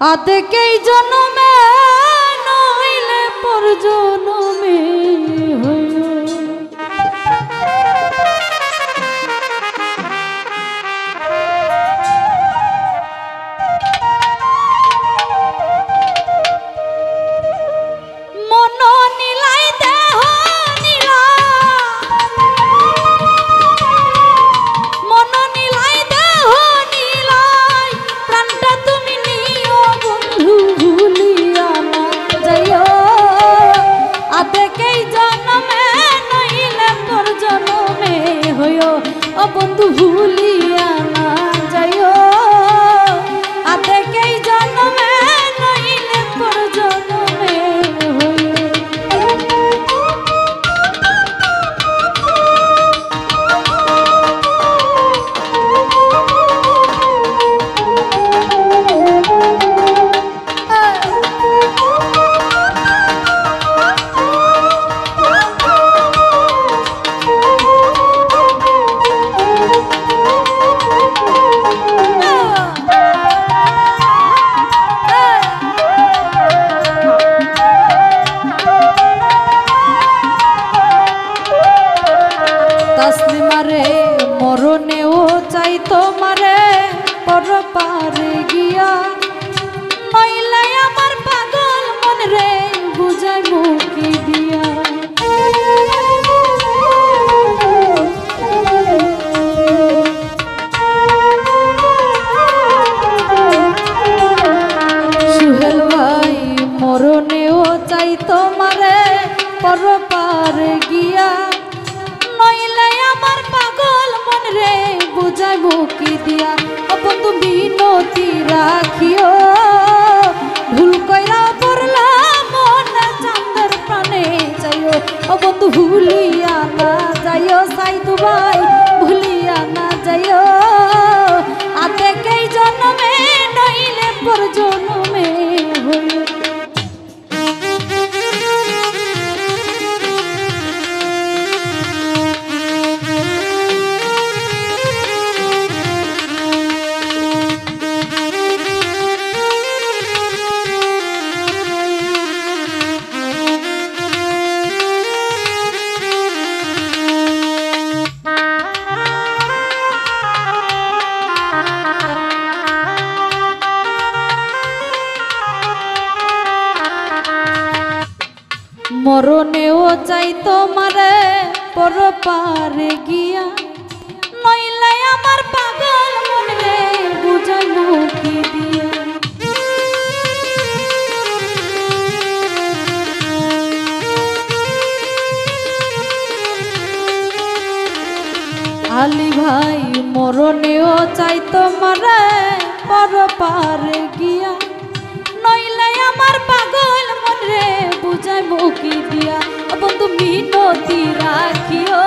আদেকেই জন্মে নইলে পর জন্মে হইও। মন নীলাই দেহ নীলা, মন নীলাই দেহ নীলাই, প্রাণটা তুমি নিও বন্ধু ভুলিয়া না যাইও। আদেকেই জন্মে নইলে পর জন্মে হইও, ও বন্ধু ভুলিয়া না যাইও। আদেকেই জন্মে নইলে পর জন্মে হইও। তাসলিমারে মরণেও চাই তোমারে পর পারে গিয়া, নইলে আমার পাগল মন রে বুঝাই মুখি দিয়া। সুহেল ভাই মরণেও চাই তোমারে পর পারে গিয়া, নইলে আমার পাগল মন রে বুঝাই মুখি দিয়া। ও বন্ধু বিনতি রাখিও, ভুল কইরা পড়লাম মন চাঁদের প্রাণে যাইও। ও বন্ধু ভুলিয়া না যাইও, সাইদু ভাই ভুলিয়া না যাইও। আদেকেই জন্মে নইলে পর জন্মে হইও। মরণেও চাই তোমারে পর পারে গিয়া, নইলে আমার পাগল মন রে বুঝাই মুখি দিয়া। আলী ভাই মরণেও চাই তোমারে পর পারে গিয়া, নইলে আমার পাগল মন রে বুঝাই মুখি দিয়া। ও বন্ধু মিনতি রাখিও,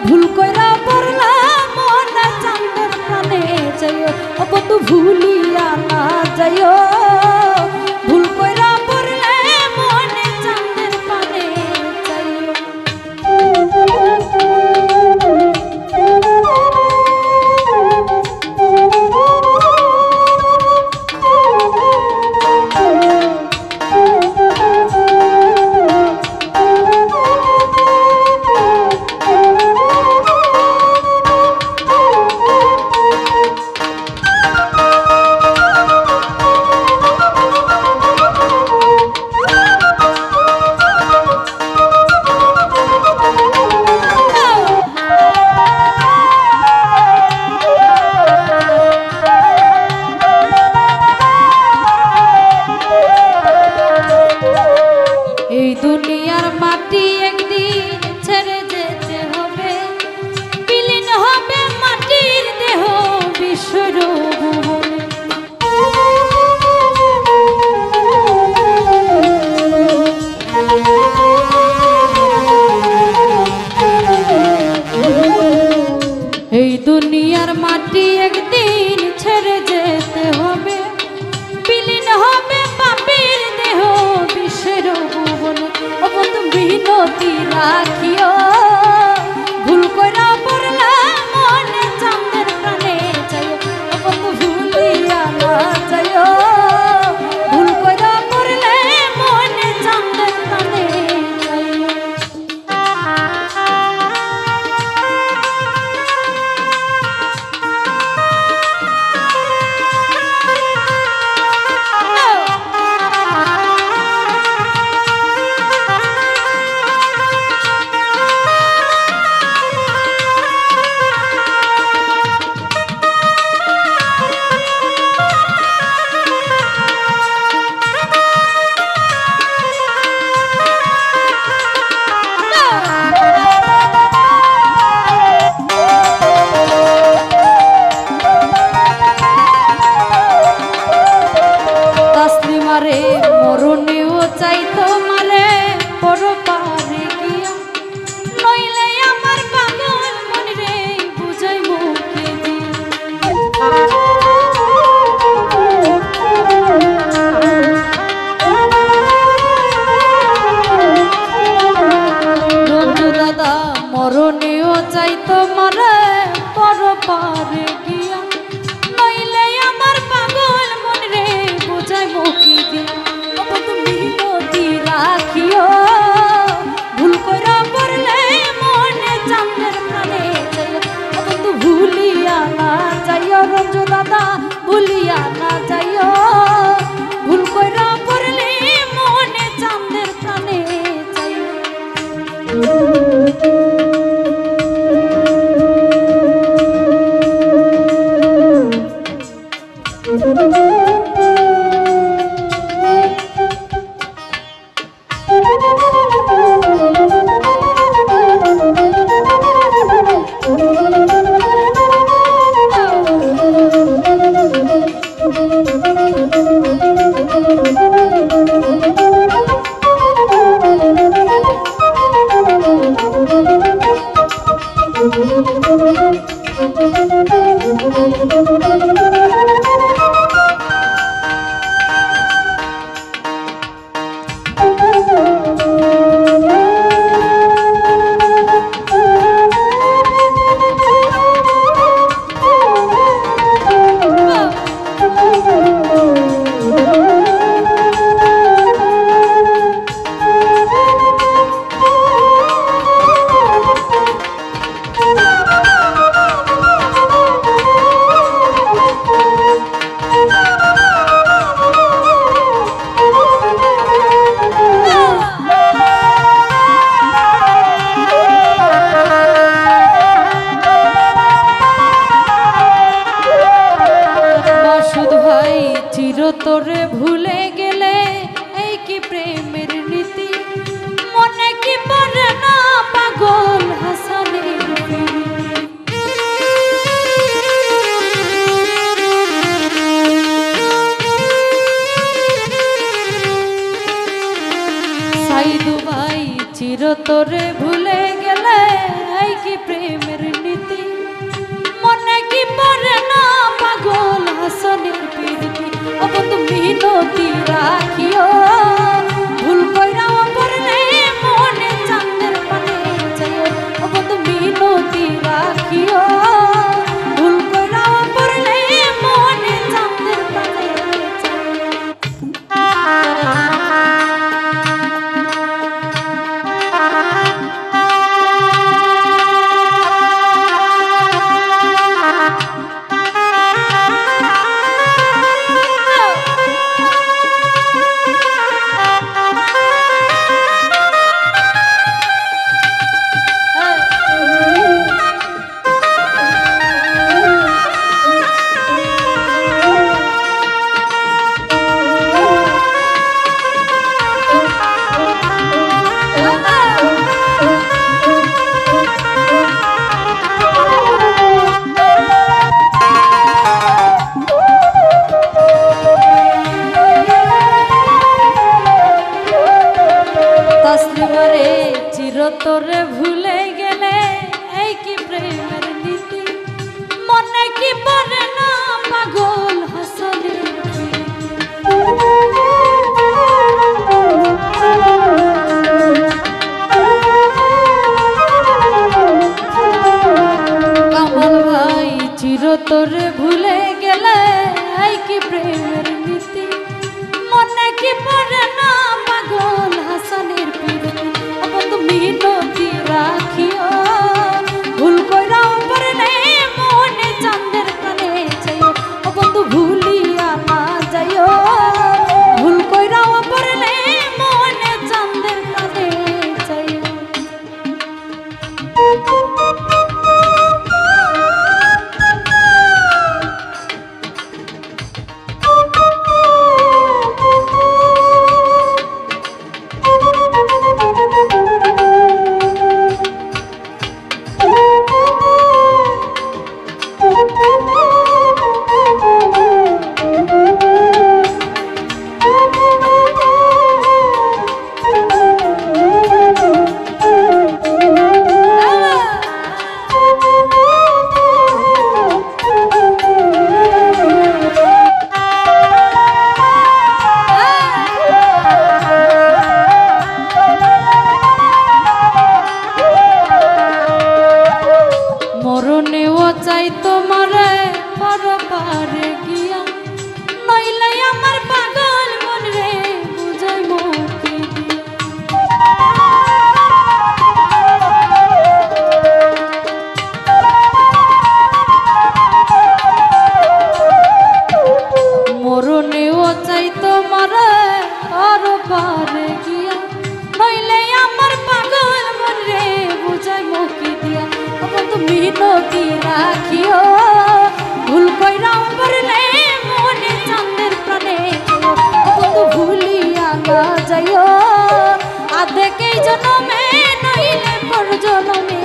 ভুল কইরা পড়লাম মন চাঁদের প্রাণে যাইও। ও বন্ধু ভুলিয়া না যাইও, ভুল কইরা পড়লে মনে চাঁদের প্রাণে যাইও। এই দুনিয়ার মাটি একদিন ছেড়ে যেতে হবে, বিলীন হবে মাটির দেহ বিশ্বর ভুবনে। এই দুনিয়ার মাটি একদিন ছেড়ে যেতে হবে, বিলীন হবে পাপীর দেহ বিশ্বের ভুবনে। ও বন্ধু বিনতি রাখিও, ভুল কইরা পড়লাম মনে চাঁদের প্রাণে যাইও। ও বন্ধু ভুলিয়া না যাইও। চাই তোমারে পর পারে গিয়া, নইলে আমার পাগল মন রে বোঝাই মুখি দিয়া। তুমি নদী রাখিও, ভুল কইরা পড়লে মনে চাঁদের প্রাণে যাইও। বন্ধু ভুলিয়া না যাইও, রঞ্জু দাদা ভুলিয়া না যাইও, ভুল কইরা পড়লে মনে চাঁদের প্রাণে যাইও। তোরে ভুলে গেলে এই কি প্রেমের নীতি, মনে কি পড়ে না পাগল হাসানের সাইদু ভাই চির তোরে ভুলে গেলে এই কি প্রেমের নীতি, মনে কি পড়ে না পাগল হাসানের প্রীতি। তুমি নদী রাখিও, ভুল কইরা পড়লে মনে চাঁদের পানে যাইও। তুমি নদী রাখিও, ভুল কইরা পড়লে মনে চাঁদের পানে তোরে ভুলে গেলে এই কি প্রেমের নীতি, মনে কি পড়ে না পাগল হাসানের কামাল ভাই চির তোরে ভুলে গেলে এই কি প্রেমের নীতি, মনে কি পড়ে না পাগল হাসানের প্রীতি। তুমি নদী রাখিও, ভুল কইরা পড়লে মনে চাঁদের প্রাণে যাইও। বন্ধু ভুলিয়া না যাইও, ভুল কইরা পড়লে মনে চাঁদের প্রাণে যাইও। মরণেও চাই তোমারে পরপারে গিয়া, নইলে আমার পাগল মন রে বুঝাই মুক্তি দিয়া। মরণেও চাই তোমারে পরপারে গিয়া, নইলে আমার পাগল মন রে বুঝাই মুক্তি দিয়া। মিনতি রাখিও ভুল কইরাও করলে মনে চাঁদের প্রাণে, বন্ধু ভুলিয়া না যাইও আধেকেই জনমে নইলে পর জনমে।